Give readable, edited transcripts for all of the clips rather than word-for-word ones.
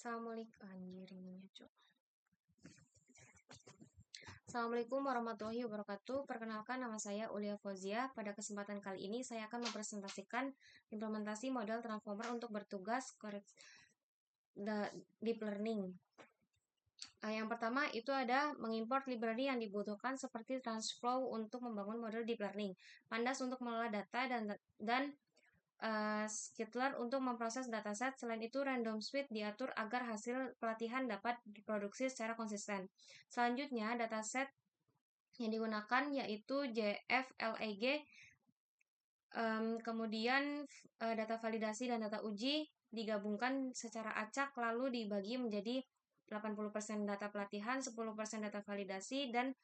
Assalamualaikum warahmatullahi wabarakatuh. Perkenalkan, nama saya Ulia Fauzia. Pada kesempatan kali ini saya akan mempresentasikan implementasi model transformer untuk bertugas deep learning. Yang pertama itu ada mengimport library yang dibutuhkan seperti TransFlow untuk membangun model deep learning, Pandas untuk mengelola data, dan Skittler untuk memproses dataset. Selain itu, Random Switch diatur agar hasil pelatihan dapat diproduksi secara konsisten. Selanjutnya, dataset yang digunakan yaitu JFLAG, kemudian data validasi dan data uji digabungkan secara acak lalu dibagi menjadi 80% data pelatihan, 10% data validasi, dan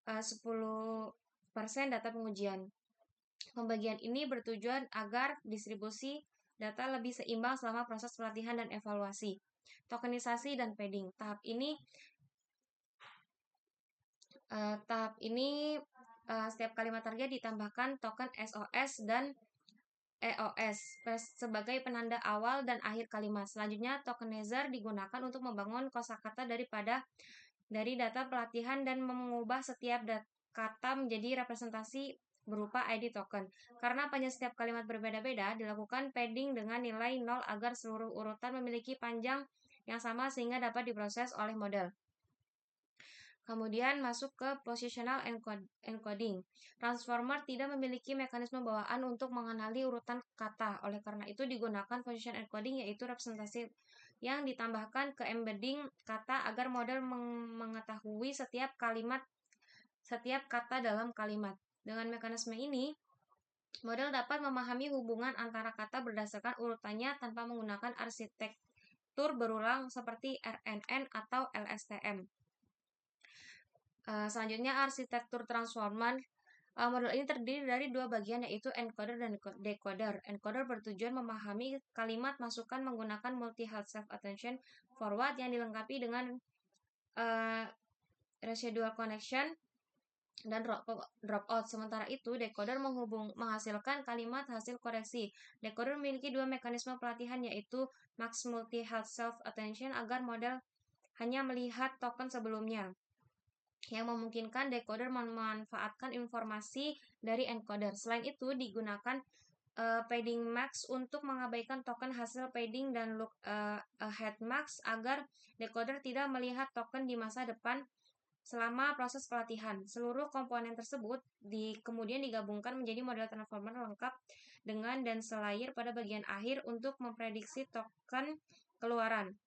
10% data pengujian. Pembagian ini bertujuan agar distribusi data lebih seimbang selama proses pelatihan dan evaluasi. Tokenisasi dan padding. Tahap ini setiap kalimat target ditambahkan token SOS dan EOS sebagai penanda awal dan akhir kalimat. Selanjutnya, tokenizer digunakan untuk membangun kosakata dari data pelatihan dan mengubah setiap kata menjadi representasi berupa ID token. Karena panjang setiap kalimat berbeda-beda, dilakukan padding dengan nilai 0 agar seluruh urutan memiliki panjang yang sama sehingga dapat diproses oleh model. Kemudian masuk ke positional encoding. Transformer tidak memiliki mekanisme bawaan untuk mengenali urutan kata. Oleh karena itu digunakan positional encoding, yaitu representasi yang ditambahkan ke embedding kata agar model mengetahui setiap kata dalam kalimat. Dengan mekanisme ini, model dapat memahami hubungan antara kata berdasarkan urutannya tanpa menggunakan arsitektur berulang seperti RNN atau LSTM. Selanjutnya, arsitektur transformer. Model ini terdiri dari dua bagian, yaitu encoder dan decoder. Encoder bertujuan memahami kalimat masukan menggunakan multi-health self-attention forward yang dilengkapi dengan residual connection dan dropout. Sementara itu, decoder menghasilkan kalimat hasil koreksi. Decoder memiliki dua mekanisme pelatihan, yaitu max multi-health self-attention agar model hanya melihat token sebelumnya, yang memungkinkan decoder memanfaatkan informasi dari encoder. Selain itu, digunakan padding max untuk mengabaikan token hasil padding dan look ahead max agar decoder tidak melihat token di masa depan selama proses pelatihan. Seluruh komponen tersebut kemudian digabungkan menjadi model transformer lengkap dengan dense layer pada bagian akhir untuk memprediksi token keluaran.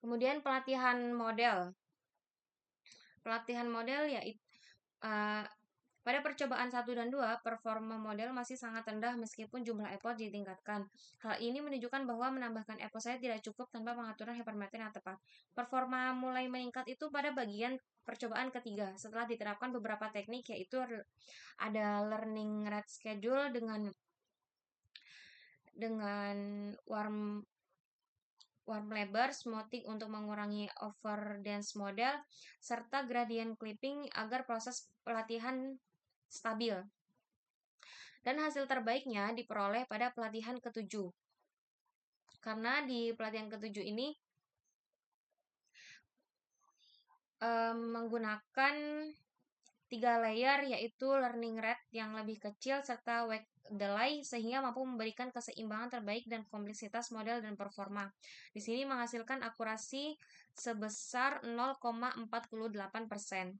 Kemudian pelatihan model yaitu pada percobaan 1 dan 2, performa model masih sangat rendah meskipun jumlah effort ditingkatkan. Hal ini menunjukkan bahwa menambahkan effort saja tidak cukup tanpa pengaturan hypermeter yang tepat. Performa mulai meningkat itu pada bagian percobaan ketiga setelah diterapkan beberapa teknik, yaitu ada learning rate schedule dengan warm labor, smoothing untuk mengurangi overdance model, serta gradient clipping agar proses pelatihan stabil. Dan hasil terbaiknya diperoleh pada pelatihan ke-7. Karena di pelatihan ke-7 ini menggunakan 3 layer, yaitu learning rate yang lebih kecil serta wake delay, sehingga mampu memberikan keseimbangan terbaik dan kompleksitas model dan performa. Di sini menghasilkan akurasi sebesar 0,48%.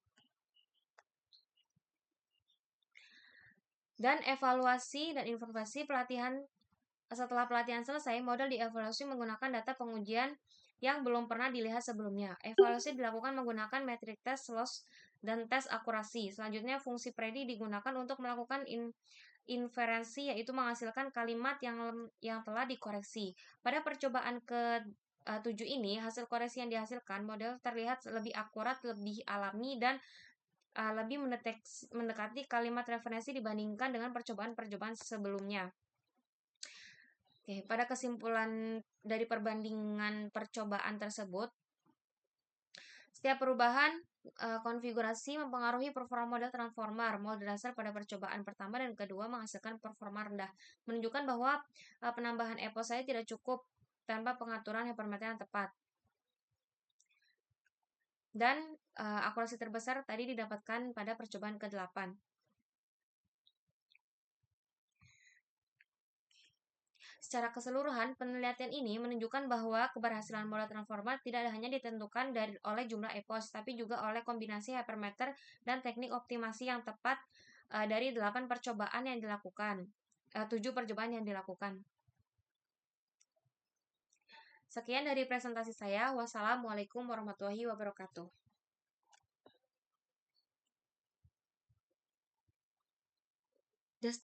Dan evaluasi dan informasi pelatihan. Setelah pelatihan selesai, model dievaluasi menggunakan data pengujian yang belum pernah dilihat sebelumnya. Evaluasi dilakukan menggunakan metrik tes, loss, dan tes akurasi. Selanjutnya, fungsi predi digunakan untuk melakukan inferensi, yaitu menghasilkan kalimat yang telah dikoreksi. Pada percobaan ke-7 ini, hasil koreksi yang dihasilkan model terlihat lebih akurat, lebih alami, dan lebih mendekati kalimat referensi dibandingkan dengan percobaan-percobaan sebelumnya. Oke, pada kesimpulan dari perbandingan percobaan tersebut, setiap perubahan konfigurasi mempengaruhi performa model transformer. Model dasar pada percobaan pertama dan kedua menghasilkan performa rendah, menunjukkan bahwa penambahan EPO saya tidak cukup. tanpa pengaturan hypermeter yang tepat. Dan akurasi terbesar tadi didapatkan pada percobaan ke-8. Secara keseluruhan, penelitian ini menunjukkan bahwa keberhasilan model transformer tidak hanya ditentukan oleh jumlah epos, tapi juga oleh kombinasi hypermeter dan teknik optimasi yang tepat dari 8 percobaan yang dilakukan. 7 percobaan yang dilakukan. Sekian dari presentasi saya. Wassalamualaikum warahmatullahi wabarakatuh. Just